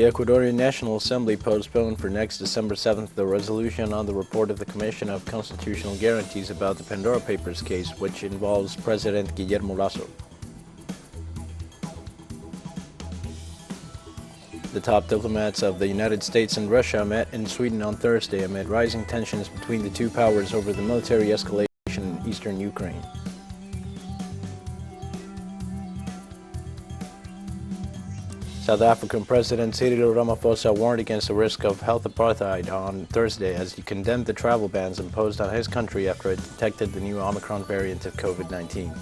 The Ecuadorian National Assembly postponed for next December 7th the resolution on the report of the Commission of Constitutional Guarantees about the Pandora Papers case, which involves President Guillermo Lasso. The top diplomats of the United States and Russia met in Sweden on Thursday amid rising tensions between the two powers over the military escalation in eastern Ukraine. South African President Cyril Ramaphosa warned against the risk of health apartheid on Thursday as he condemned the travel bans imposed on his country after it detected the new Omicron variant of COVID-19.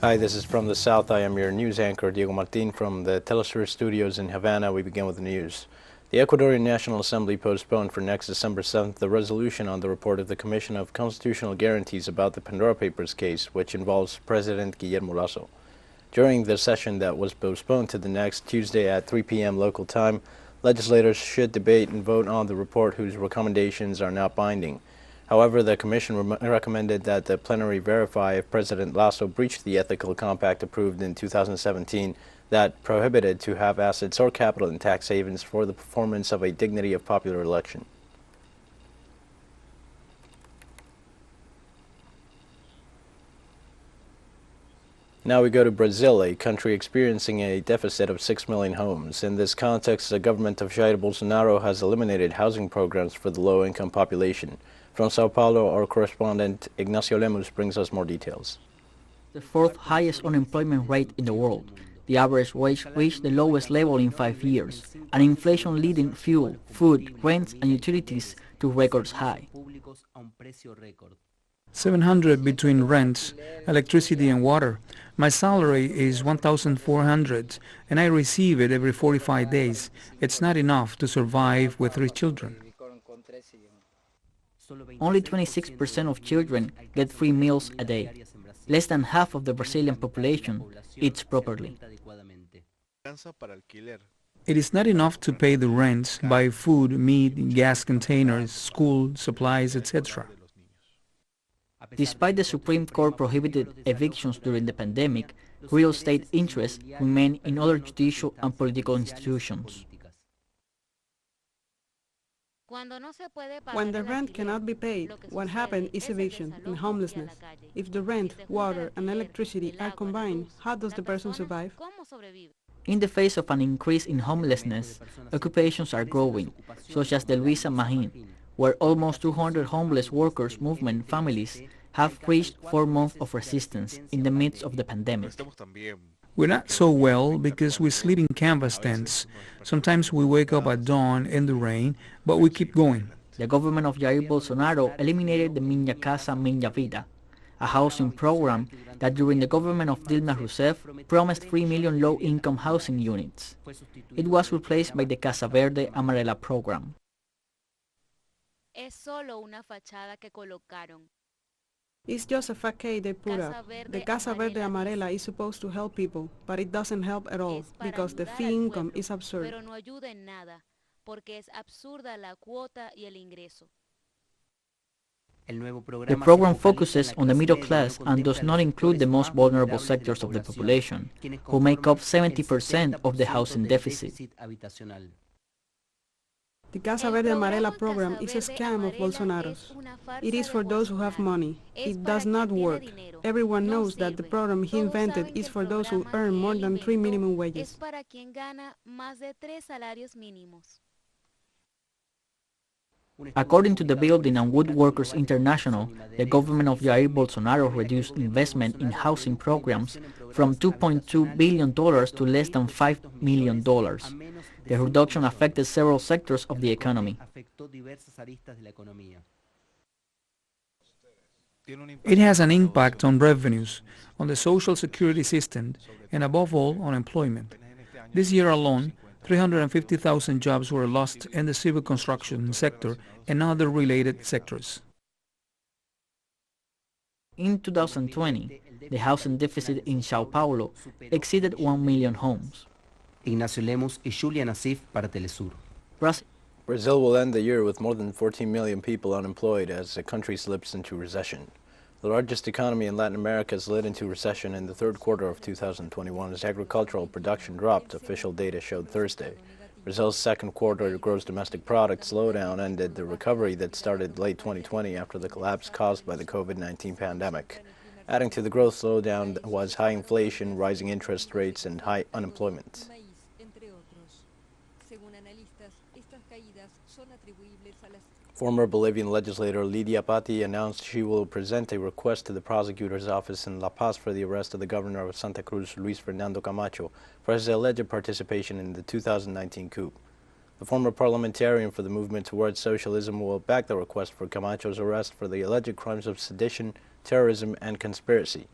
Hi, this is From the South. I am your news anchor, Diego Martin, from the Telesur studios in Havana. We begin with the news. The Ecuadorian National Assembly postponed for next December 7th the resolution on the report of the Commission of Constitutional Guarantees about the Pandora Papers case, which involves President Guillermo Lasso. During the session that was postponed to the next Tuesday at 3 p.m. local time, legislators should debate and vote on the report whose recommendations are not binding. However, the Commission recommended that the plenary verify if President Lasso breached the ethical compact approved in 2017 that prohibited to have assets or capital in tax havens for the performance of a dignity of popular election. Now we go to Brazil, a country experiencing a deficit of 6 million homes. In this context, the government of Jair Bolsonaro has eliminated housing programs for the low-income population. From Sao Paulo, our correspondent Ignacio Lemus brings us more details. The fourth highest unemployment rate in the world. The average wage reached the lowest level in 5 years, and inflation leading fuel, food, rents, and utilities to records high. $700 between rents, electricity and water. My salary is $1,400 and I receive it every 45 days. It's not enough to survive with 3 children. Only 26% of children get free meals a day. Less than half of the Brazilian population eats properly. It is not enough to pay the rent, buy food, meat, gas containers, school, supplies, etc. Despite the Supreme Court prohibited evictions during the pandemic, real estate interests remain in other judicial and political institutions. When the rent cannot be paid, what happens is eviction and homelessness. If the rent, water and electricity are combined, how does the person survive? In the face of an increase in homelessness, occupations are growing, such as the Luisa Mahin, where almost 200 homeless workers movement families have reached 4 months of resistance in the midst of the pandemic. We're not so well because we sleep in canvas tents. Sometimes we wake up at dawn in the rain, but we keep going. The government of Jair Bolsonaro eliminated the Minha Casa, Minha Vida, a housing program that during the government of Dilma Rousseff promised 3 million low-income housing units. It was replaced by the Casa Verde Amarela program. It's just a facade they put up. The Casa Verde Amarela is supposed to help people, but it doesn't help at all because the fee income is absurd. The program focuses on the middle class and does not include the most vulnerable sectors of the population, who make up 70% of the housing deficit. The Casa Verde Amarela program is a scam of Bolsonaro's. It is for those who have money. It does not work. Everyone knows that the program he invented is for those who earn more than 3 minimum wages. According to the Building and Woodworkers International, the government of Jair Bolsonaro reduced investment in housing programs from $2.2 billion to less than $5 million. The reduction affected several sectors of the economy. It has an impact on revenues, on the social security system, and above all, on employment. This year alone, 350,000 jobs were lost in the civil construction sector and other related sectors. In 2020, the housing deficit in Sao Paulo exceeded 1 million homes. Ignacio Lemus y Julia Nassif para Telesur. Brazil will end the year with more than 14 million people unemployed as the country slips into recession. The largest economy in Latin America slid into recession in the third quarter of 2021 as agricultural production dropped, official data showed Thursday. Brazil's second quarter gross domestic product slowdown ended the recovery that started late 2020 after the collapse caused by the COVID-19 pandemic. Adding to the growth slowdown was high inflation, rising interest rates, and high unemployment. Former Bolivian legislator Lidia Patti announced she will present a request to the prosecutor's office in La Paz for the arrest of the governor of Santa Cruz, Luis Fernando Camacho, for his alleged participation in the 2019 coup. The former parliamentarian for the movement towards socialism will back the request for Camacho's arrest for the alleged crimes of sedition, terrorism, and conspiracy.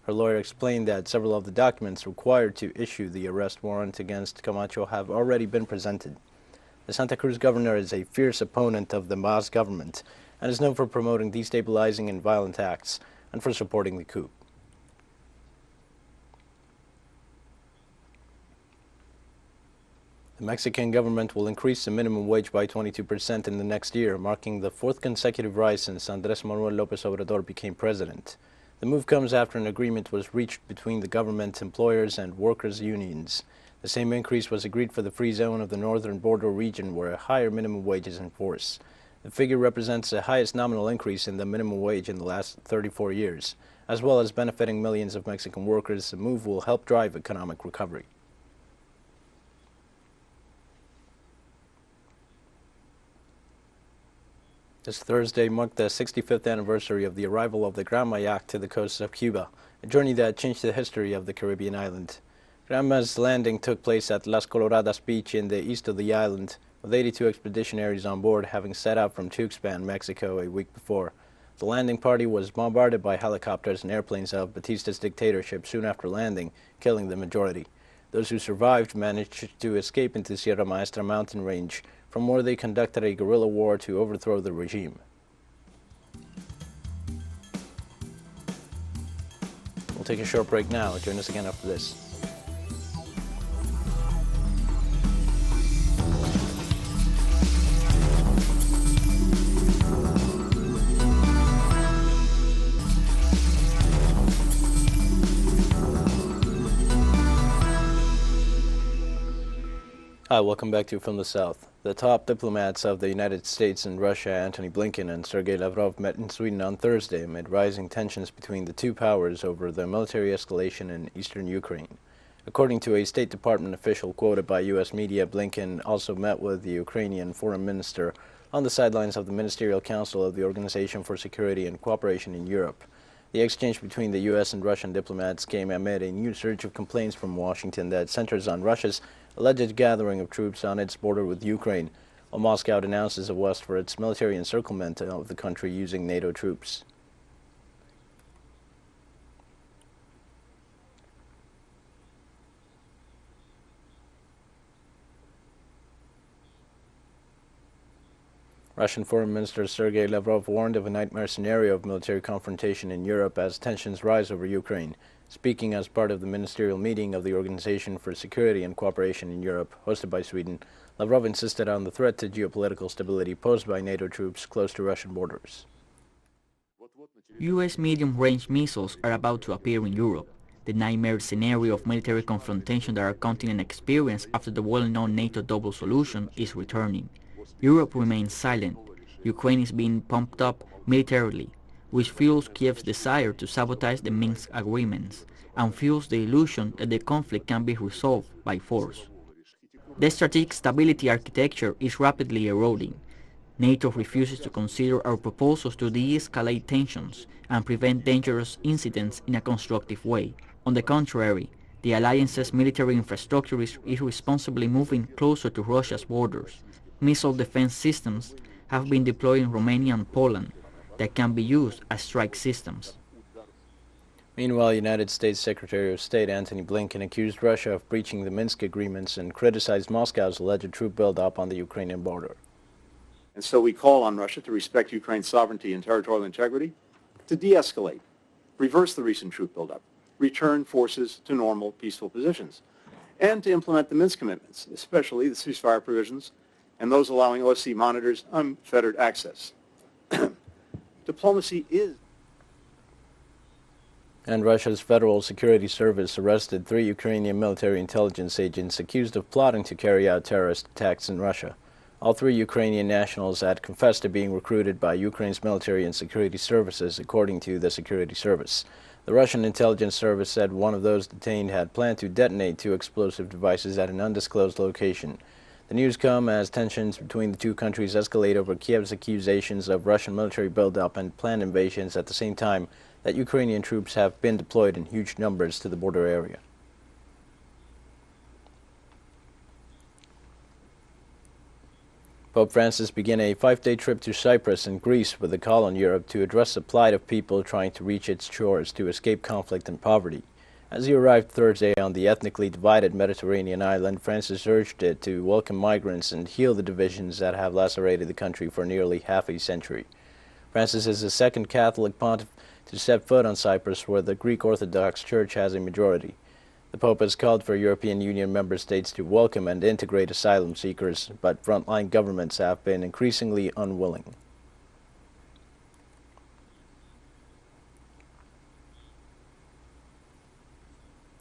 Her lawyer explained that several of the documents required to issue the arrest warrant against Camacho have already been presented. The Santa Cruz governor is a fierce opponent of the MAS government and is known for promoting destabilizing and violent acts and for supporting the coup. The Mexican government will increase the minimum wage by 22% in the next year, marking the fourth consecutive rise since Andrés Manuel López Obrador became president. The move comes after an agreement was reached between the government, employers, and workers' unions. The same increase was agreed for the free zone of the northern border region, where a higher minimum wage is in force. The figure represents the highest nominal increase in the minimum wage in the last 34 years. As well as benefiting millions of Mexican workers, the move will help drive economic recovery. This Thursday marked the 65th anniversary of the arrival of the Gran Mayac to the coast of Cuba, a journey that changed the history of the Caribbean island. Granma's landing took place at Las Coloradas Beach in the east of the island, with 82 expeditionaries on board, having set out from Tuxpan, Mexico, a week before. The landing party was bombarded by helicopters and airplanes of Batista's dictatorship soon after landing, killing the majority. Those who survived managed to escape into Sierra Maestra mountain range, from where they conducted a guerrilla war to overthrow the regime. We'll take a short break now. Join us again after this. Hi, welcome back to From the South. The top diplomats of the United States and Russia, Antony Blinken and Sergei Lavrov, met in Sweden on Thursday amid rising tensions between the two powers over the military escalation in eastern Ukraine. According to a State Department official quoted by U.S. media, Blinken also met with the Ukrainian foreign minister on the sidelines of the Ministerial Council of the Organization for Security and Cooperation in Europe. The exchange between the U.S. and Russian diplomats came amid a new surge of complaints from Washington that centers on Russia's alleged gathering of troops on its border with Ukraine, while Moscow denounces the West for its military encirclement of the country using NATO troops. Russian Foreign Minister Sergei Lavrov warned of a nightmare scenario of military confrontation in Europe as tensions rise over Ukraine. Speaking as part of the ministerial meeting of the Organization for Security and Cooperation in Europe, hosted by Sweden, Lavrov insisted on the threat to geopolitical stability posed by NATO troops close to Russian borders. U.S. medium-range missiles are about to appear in Europe. The nightmare scenario of military confrontation that our continent experienced after the well-known NATO double solution is returning. Europe remains silent. Ukraine is being pumped up militarily, which fuels Kiev's desire to sabotage the Minsk agreements and fuels the illusion that the conflict can be resolved by force. The strategic stability architecture is rapidly eroding. NATO refuses to consider our proposals to de-escalate tensions and prevent dangerous incidents in a constructive way. On the contrary, the alliance's military infrastructure is irresponsibly moving closer to Russia's borders. Missile defense systems have been deployed in Romania and Poland that can be used as strike systems. Meanwhile, United States Secretary of State Antony Blinken accused Russia of breaching the Minsk agreements and criticized Moscow's alleged troop buildup on the Ukrainian border. And so we call on Russia to respect Ukraine's sovereignty and territorial integrity, to de-escalate, reverse the recent troop buildup, return forces to normal, peaceful positions, and to implement the Minsk commitments, especially the ceasefire provisions and those allowing OSCE monitors unfettered access. Diplomacy is... And Russia's Federal Security Service arrested 3 Ukrainian military intelligence agents accused of plotting to carry out terrorist attacks in Russia. All 3 Ukrainian nationals had confessed to being recruited by Ukraine's military and security services, according to the security service. The Russian intelligence service said one of those detained had planned to detonate 2 explosive devices at an undisclosed location. The news come as tensions between the 2 countries escalate over Kiev's accusations of Russian military buildup and planned invasions at the same time that Ukrainian troops have been deployed in huge numbers to the border area. Pope Francis began a 5-day trip to Cyprus and Greece with a call on Europe to address the plight of people trying to reach its shores to escape conflict and poverty. As he arrived Thursday on the ethnically divided Mediterranean island, Francis urged it to welcome migrants and heal the divisions that have lacerated the country for nearly half a century. Francis is the 2nd Catholic pontiff to set foot on Cyprus, where the Greek Orthodox Church has a majority. The Pope has called for European Union member states to welcome and integrate asylum seekers, but frontline governments have been increasingly unwilling.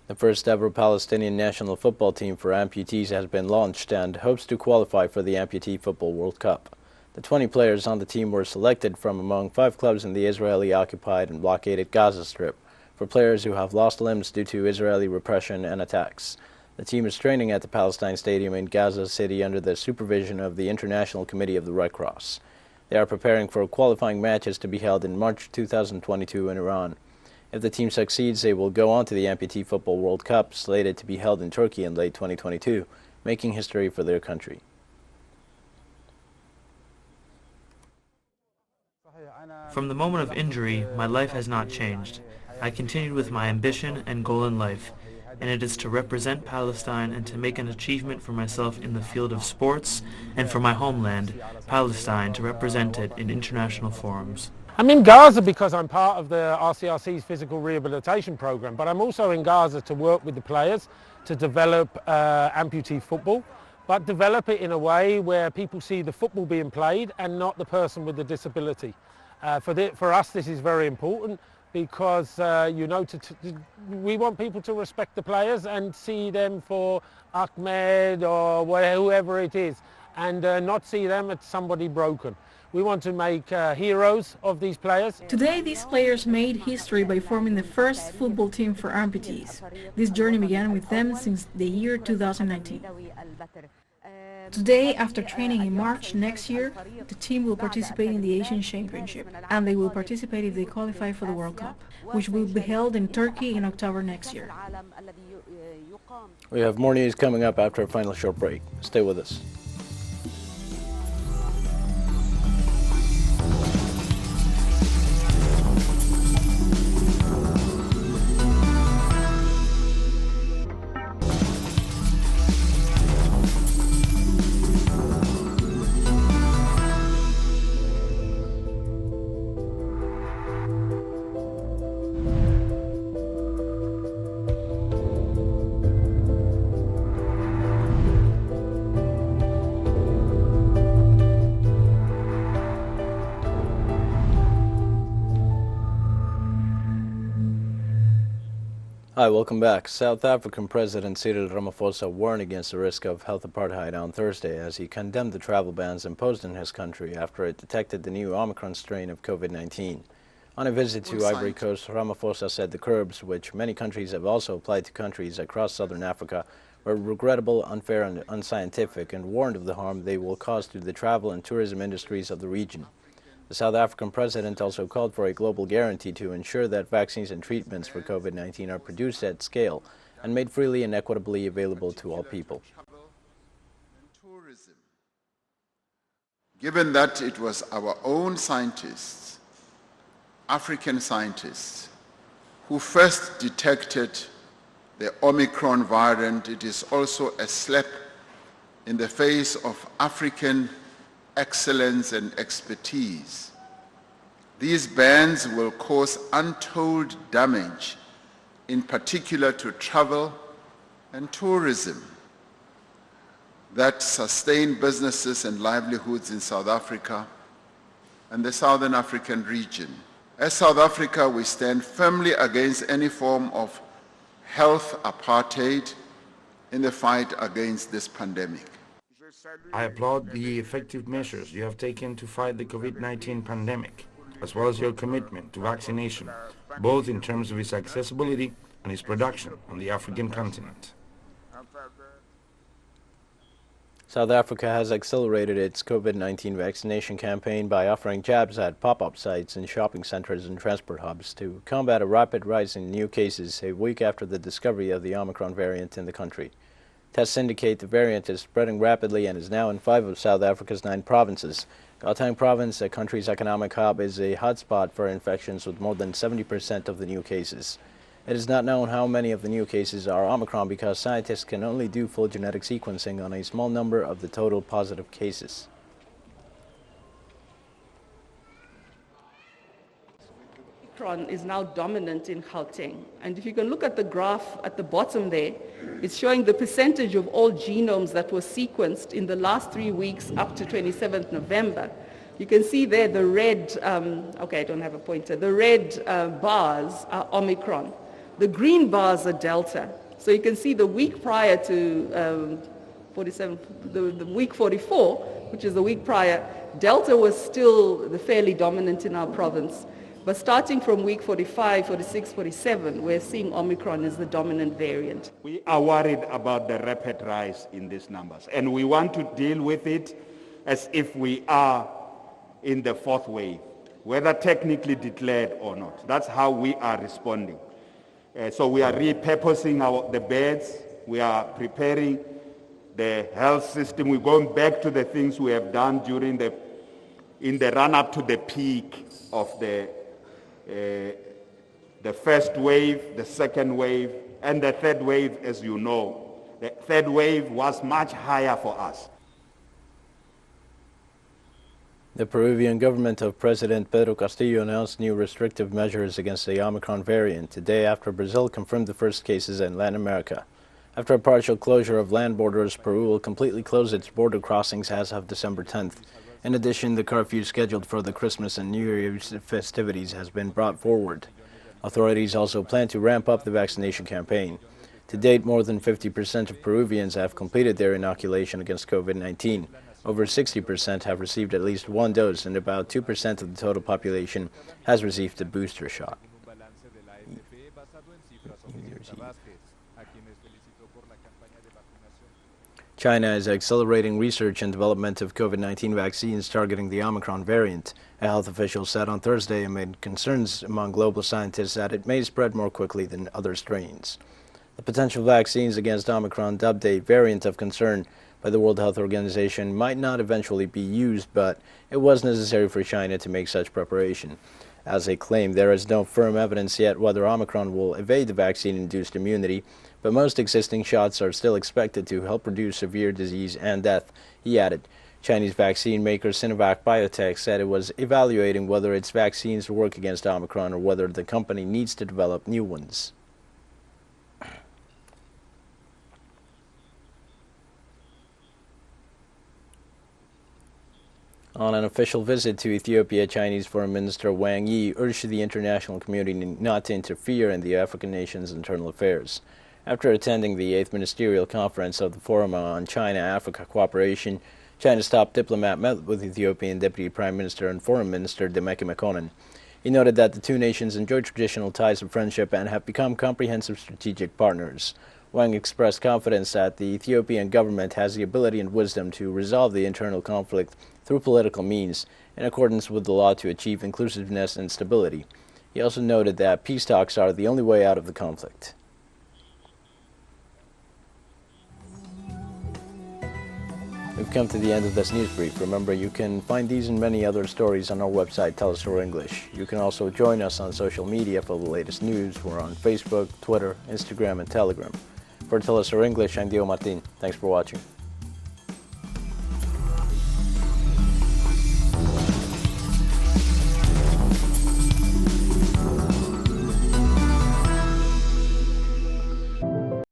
The first ever Palestinian national football team for amputees has been launched and hopes to qualify for the Amputee Football World Cup. The 20 players on the team were selected from among 5 clubs in the Israeli-occupied and blockaded Gaza Strip for players who have lost limbs due to Israeli repression and attacks. The team is training at the Palestine Stadium in Gaza City under the supervision of the International Committee of the Red Cross. They are preparing for qualifying matches to be held in March 2022 in Iran. If the team succeeds, they will go on to the Amputee Football World Cup, slated to be held in Turkey in late 2022, making history for their country. From the moment of injury, my life has not changed. I continued with my ambition and goal in life, and it is to represent Palestine and to make an achievement for myself in the field of sports, and for my homeland, Palestine, to represent it in international forums. I'm in Gaza because I'm part of the RCRC's physical rehabilitation program, but I'm also in Gaza to work with the players to develop amputee football, but develop it in a way where people see the football being played and not the person with the disability. For us, this is very important because, we want people to respect the players and see them for Ahmed or whoever it is, and not see them as somebody broken. We want to make heroes of these players. Today, these players made history by forming the first football team for amputees. This journey began with them since the year 2019. Today, after training in March next year, the team will participate in the Asian Championship, and they will participate if they qualify for the World Cup, which will be held in Turkey in October next year. We have more news coming up after a final short break. Stay with us. Hi, welcome back. South African President Cyril Ramaphosa warned against the risk of health apartheid on Thursday as he condemned the travel bans imposed in his country after it detected the new Omicron strain of COVID-19. On a visit to Ivory Coast, Ramaphosa said the curbs, which many countries have also applied to countries across southern Africa, were regrettable, unfair, and unscientific, and warned of the harm they will cause to the travel and tourism industries of the region. The South African president also called for a global guarantee to ensure that vaccines and treatments for COVID-19 are produced at scale and made freely and equitably available to all people. Given that it was our own scientists, African scientists, who first detected the Omicron variant, it is also a slap in the face of African excellence and expertise. These bans will cause untold damage, in particular to travel and tourism, that sustain businesses and livelihoods in South Africa and the Southern African region. As South Africa, we stand firmly against any form of health apartheid in the fight against this pandemic. I applaud the effective measures you have taken to fight the COVID-19 pandemic, as well as your commitment to vaccination, both in terms of its accessibility and its production on the African continent. South Africa has accelerated its COVID-19 vaccination campaign by offering jabs at pop-up sites in shopping centers and transport hubs to combat a rapid rise in new cases a week after the discovery of the Omicron variant in the country. Tests indicate the variant is spreading rapidly and is now in 5 of South Africa's 9 provinces. Gauteng province, the country's economic hub, is a hotspot for infections with more than 70% of the new cases. It is not known how many of the new cases are Omicron because scientists can only do full genetic sequencing on a small number of the total positive cases. Omicron is now dominant in Gauteng. And if you can look at the graph at the bottom there, it's showing the percentage of all genomes that were sequenced in the last 3 weeks up to 27th November. You can see there the red, okay, I don't have a pointer, the red bars are Omicron. The green bars are Delta. So you can see the week prior to 47, the week 44, which is the week prior, Delta was still fairly dominant in our province. But starting from week 45, 46, 47, we're seeing Omicron as the dominant variant. We are worried about the rapid rise in these numbers, and we want to deal with it as if we are in the 4th wave, whether technically declared or not. That's how we are responding. So we are repurposing the beds, we are preparing the health system, we're going back to the things we have done in the run-up to the peak of the first wave, the second wave, and the third wave, as you know. The third wave was much higher for us. The Peruvian government of President Pedro Castillo announced new restrictive measures against the Omicron variant today after Brazil confirmed the first cases in Latin America. After a partial closure of land borders, Peru will completely close its border crossings as of December 10th. In addition, the curfew scheduled for the Christmas and New Year's festivities has been brought forward. Authorities also plan to ramp up the vaccination campaign. To date, more than 50% of Peruvians have completed their inoculation against COVID-19. Over 60% have received at least 1 dose, and about 2% of the total population has received a booster shot. China is accelerating research and development of COVID-19 vaccines targeting the Omicron variant, a health official said on Thursday amid concerns among global scientists that it may spread more quickly than other strains. The potential vaccines against Omicron, dubbed a variant of concern by the World Health Organization, might not eventually be used, but it was necessary for China to make such preparation. As they claim, there is no firm evidence yet whether Omicron will evade the vaccine-induced immunity, but most existing shots are still expected to help reduce severe disease and death, he added. Chinese vaccine maker Sinovac Biotech said it was evaluating whether its vaccines work against Omicron or whether the company needs to develop new ones. On an official visit to Ethiopia, Chinese Foreign Minister Wang Yi urged the international community not to interfere in the African nation's internal affairs. After attending the 8th Ministerial Conference of the Forum on China-Africa Cooperation, China's top diplomat met with Ethiopian Deputy Prime Minister and Foreign Minister Demeke Mekonnen. He noted that the two nations enjoy traditional ties of friendship and have become comprehensive strategic partners. Wang expressed confidence that the Ethiopian government has the ability and wisdom to resolve the internal conflict through political means, in accordance with the law, to achieve inclusiveness and stability. He also noted that peace talks are the only way out of the conflict. We've come to the end of this news brief. Remember, you can find these and many other stories on our website, Tell Us Our English. You can also join us on social media for the latest news. We're on Facebook, Twitter, Instagram, and Telegram. For Tell Us Our English, I'm Diego Martin. Thanks for watching.